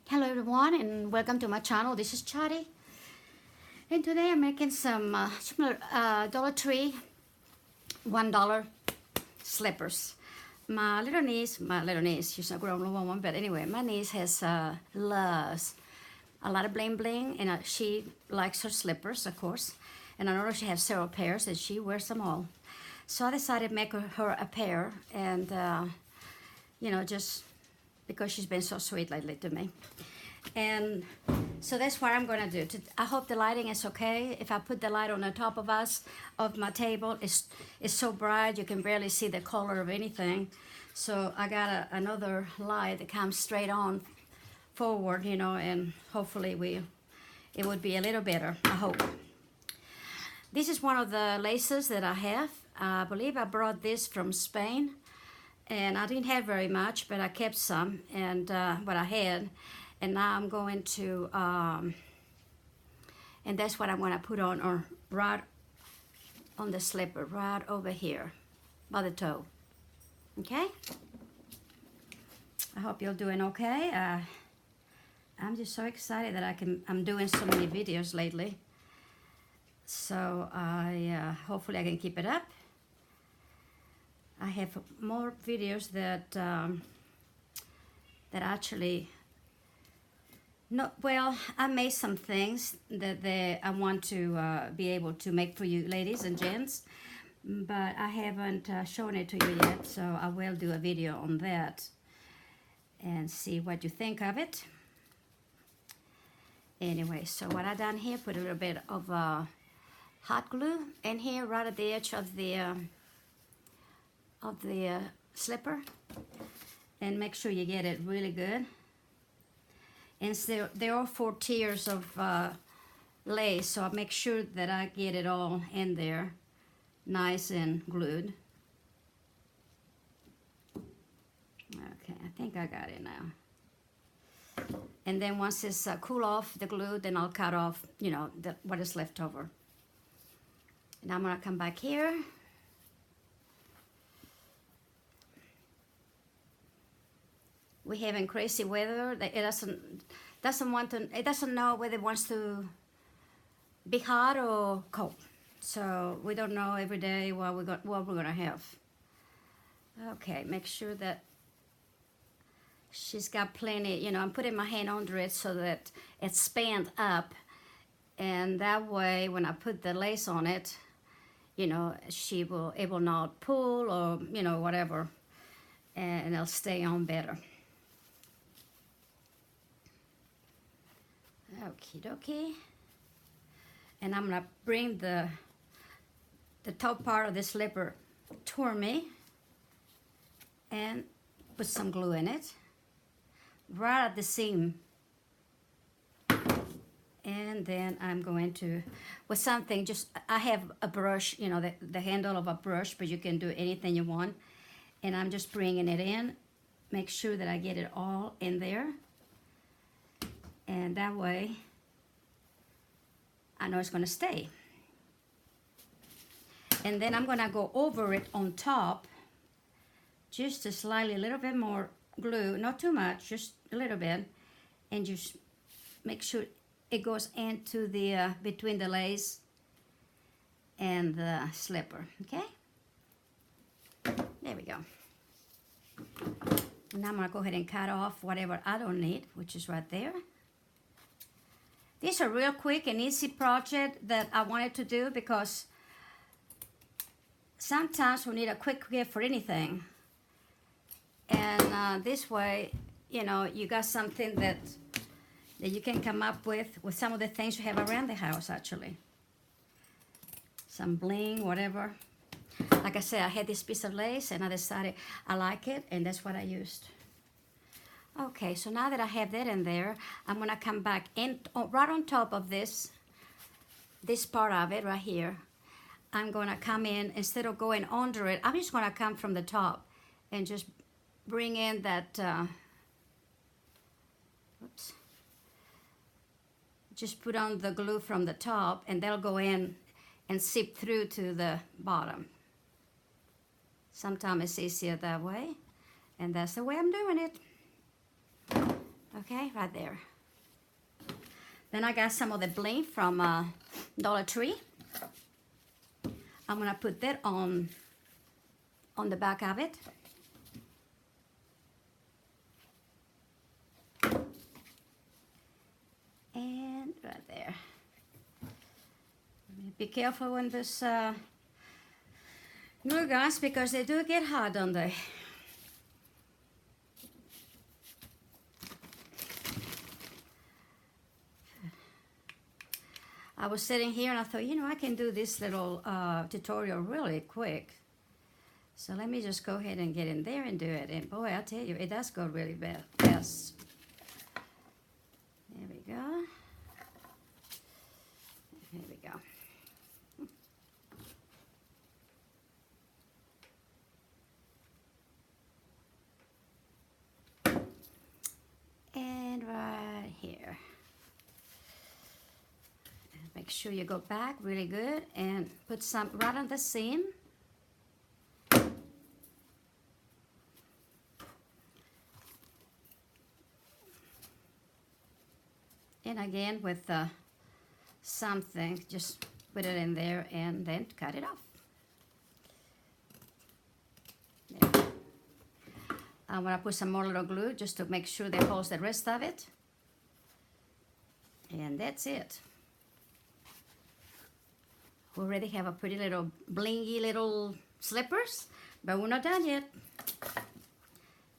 Hello everyone and welcome to my channel. This is Chari and today I'm making some Dollar Tree $1 slippers. My little niece, she's a grown woman, but anyway, my niece has loves a lot of bling bling and she likes her slippers, of course. And I know she has several pairs and she wears them all. So I decided to make her a pair and just because she's been so sweet lately to me. And so that's what I'm gonna do. I hope the lighting is okay. If I put the light on the top of my table, it's so bright you can barely see the color of anything. So I got another light that comes straight on forward, and hopefully it would be a little better, I hope. This is one of the laces that I have. I believe I brought this from Spain. And I didn't have very much, but I kept some, and what I had, and now I'm going to, and that's what I'm going to put on, or right on the slipper, right over here, by the toe. Okay? I hope you're doing okay. I'm just so excited that I'm doing so many videos lately. So hopefully I can keep it up. I have more videos that actually I made some things that I want to be able to make for you ladies and gents, but I haven't shown it to you yet, so I will do a video on that and see what you think of it. Anyway, so what I done here, put a little bit of hot glue in here right at the edge of the slipper, and make sure you get it really good. And so there are 4 tiers of lace, so I'll make sure that I get it all in there nice and glued. Okay, I think I got it now. And then once it's cool off the glue, then I'll cut off what is left over. And I'm gonna come back here. We having crazy weather. It doesn't know whether it wants to be hot or cold. So we don't know every day what we're gonna have. Okay, make sure that she's got plenty. I'm putting my hand under it so that it's spanned up, and that way when I put the lace on it, it will not pull or whatever, and it'll stay on better. Okie dokie. And I'm gonna bring the top part of the slipper toward me and put some glue in it right at the seam. And then I'm going to, with something, I have a brush, the handle of a brush, but you can do anything you want. And I'm just bringing it in, make sure that I get it all in there. And that way, I know it's gonna stay. And then I'm gonna go over it on top, just a little bit more glue, not too much, just a little bit, and just make sure it goes into the, between the lace and the slipper, okay? There we go. Now I'm gonna go ahead and cut off whatever I don't need, which is right there. These are real quick and easy project that I wanted to do because sometimes we need a quick gift for anything. And this way, you got something that you can come up with some of the things you have around the house, actually. Some bling, whatever. Like I said, I had this piece of lace and I decided I like it, and that's what I used. Okay, so now that I have that in there, I'm gonna come back in right on top of this part of it right here. I'm gonna come in, instead of going under it, I'm just gonna come from the top and just bring in that, just put on the glue from the top, and that'll go in and seep through to the bottom. Sometimes it's easier that way, and that's the way I'm doing it. Okay, right there. Then I got some of the bling from Dollar Tree. I'm gonna put that on the back of it. And right there. Be careful when this glue guns, because they do get hot, don't they? I was sitting here and I thought, I can do this little tutorial really quick. So let me just go ahead and get in there and do it. And boy, I tell you, it does go really fast. There we go. There we go. And right here. Make sure you go back really good and put some right on the seam. And again with something, just put it in there and then cut it off. There. I'm gonna put some more little glue just to make sure that holds the rest of it. And that's it. We already have a pretty little blingy little slippers, but we're not done yet.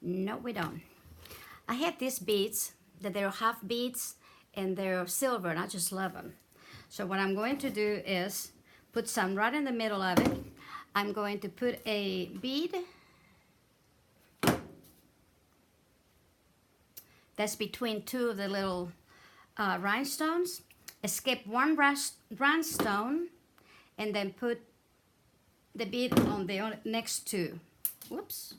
No, we don't. I have these beads that they're half beads and they're silver, and I just love them. So what I'm going to do is put some right in the middle of it. I'm going to put a bead that's between two of the little rhinestones. Skip one rhinestone and then put the bead on the next two. Whoops.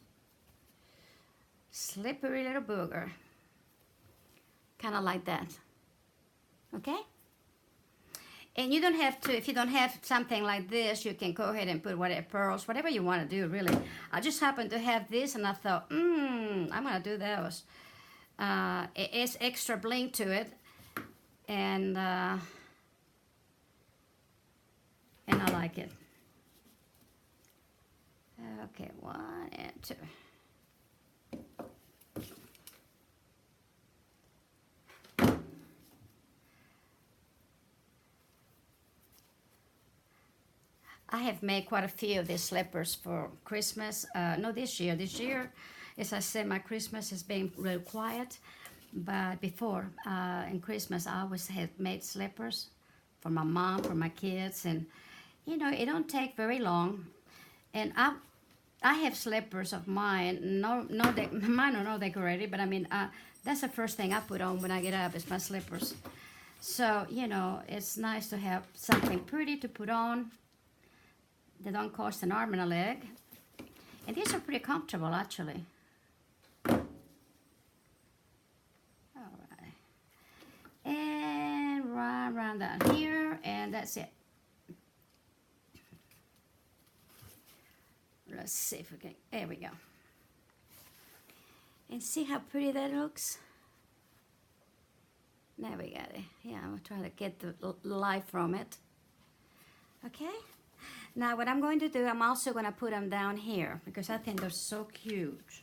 Slippery little booger. Kind of like that. Okay? And you don't have to, if you don't have something like this, you can go ahead and put whatever pearls, whatever you want to do, really. I just happen to have this and I thought, I'm going to do those. It is extra bling to it. And I like it. Okay, 1 and 2. I have made quite a few of these slippers for Christmas. No, this year. This year, as I said, my Christmas has been real quiet. But before, in Christmas, I always had made slippers for my mom, for my kids. And, it don't take very long. And I have slippers of mine. Mine are not decorated, but I mean, that's the first thing I put on when I get up is my slippers. So, it's nice to have something pretty to put on. They don't cost an arm and a leg. And these are pretty comfortable, actually. All right. And right around down here, and that's it. Let's see if we can, there we go. And see how pretty that looks? There we got it. Yeah, I'm trying to get the light from it. Okay? Now what I'm going to do, I'm also going to put them down here because I think they're so cute.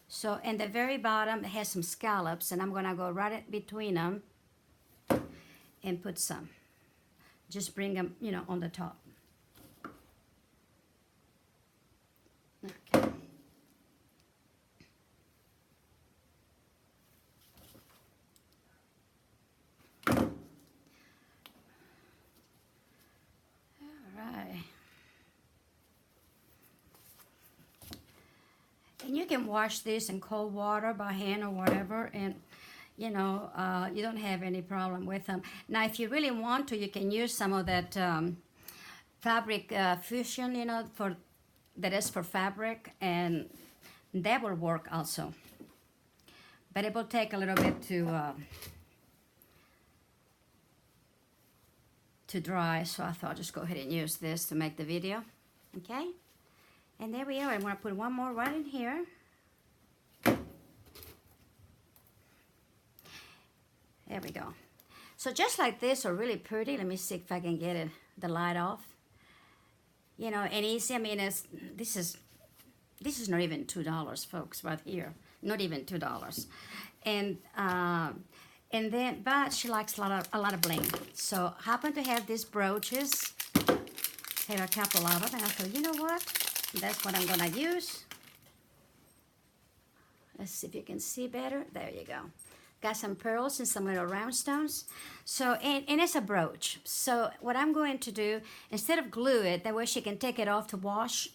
So in the very bottom, it has some scallops, and I'm going to go right in between them and put some. Just bring them, on the top. Okay. And you can wash this in cold water by hand or whatever, and you don't have any problem with them. Now, if you really want to, you can use some of that fabric fusion, that is for fabric, and that will work also. But it will take a little bit to dry, so I thought I'll just go ahead and use this to make the video. Okay? And there we are. I'm going to put one more right in here. There we go. So just like this are really pretty. Let me see if I can get it, the light off. You know, and easy. I mean, this is not even $2, folks, right here. Not even $2. And then, but she likes a lot of bling. So happen to have these brooches. Have a couple of them, and I thought, you know what? That's what I'm gonna use. Let's see if you can see better. There you go. Got some pearls and some little round stones. So, and it's a brooch. So what I'm going to do, instead of glue it, that way she can take it off to wash,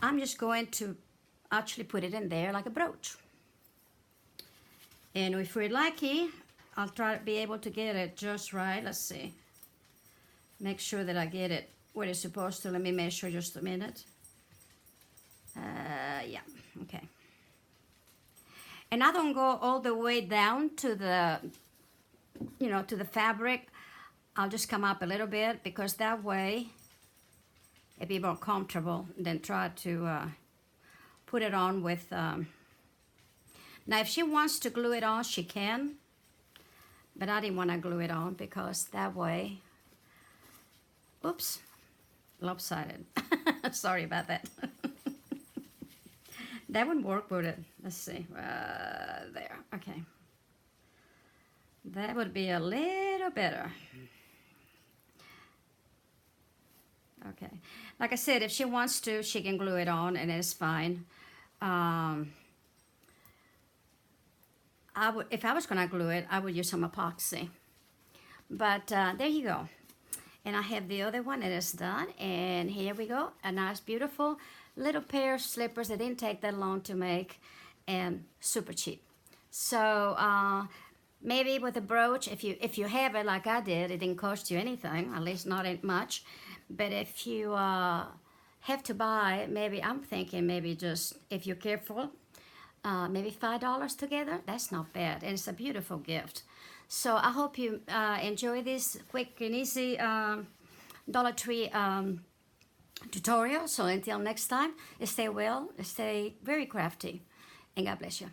I'm just going to actually put it in there like a brooch. And if we're lucky, I'll try to be able to get it just right. Let's see. Make sure that I get it where it's supposed to. Let me measure just a minute. Yeah, okay. And I don't go all the way down to the, you know, to the fabric. I'll just come up a little bit because that way it'd be more comfortable than try to put it on with, now if she wants to glue it on, she can, but I didn't want to glue it on because that way, oops, lopsided. Sorry about that. That wouldn't work, would it? Let's see. There. Okay. That would be a little better. Okay. Like I said, if she wants to, she can glue it on, and it's fine. If I was going to glue it, I would use some epoxy. But there you go. And I have the other one that is done. And here we go. A nice, beautiful little pair of slippers that didn't take that long to make, and super cheap. So maybe with a brooch, if you have it like I did, it didn't cost you anything, at least not much. But if you have to buy, maybe I'm thinking maybe just, if you're careful, maybe $5 together. That's not bad, and it's a beautiful gift. So I hope you enjoy this quick and easy Dollar Tree tutorial. So until next time, stay well, stay very crafty, and God bless you.